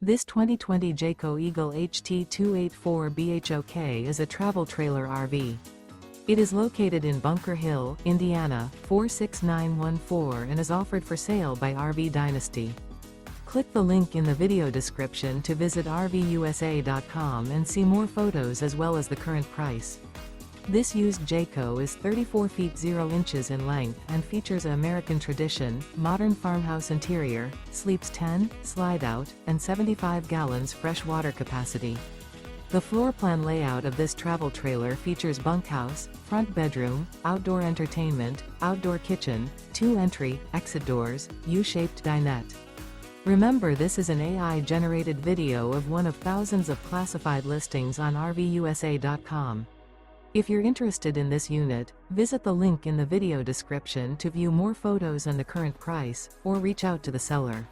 This 2020 Jayco Eagle HT 284 BHOK is a travel trailer RV. It is located in Bunker Hill, Indiana, 46914 and is offered for sale by RV Dynasty. Click the link in the video description to visit RVUSA.com and see more photos as well as the current price. This used Jayco is 34 feet 0 inches in length and features an American tradition, modern farmhouse interior, sleeps 10, slide-out, and 75 gallons fresh water capacity. The floor plan layout of this travel trailer features bunkhouse, front bedroom, outdoor entertainment, outdoor kitchen, 2 entry, exit doors, U-shaped dinette. Remember, this is an AI-generated video of one of thousands of classified listings on RVUSA.com. If you're interested in this unit, visit the link in the video description to view more photos and the current price, or reach out to the seller.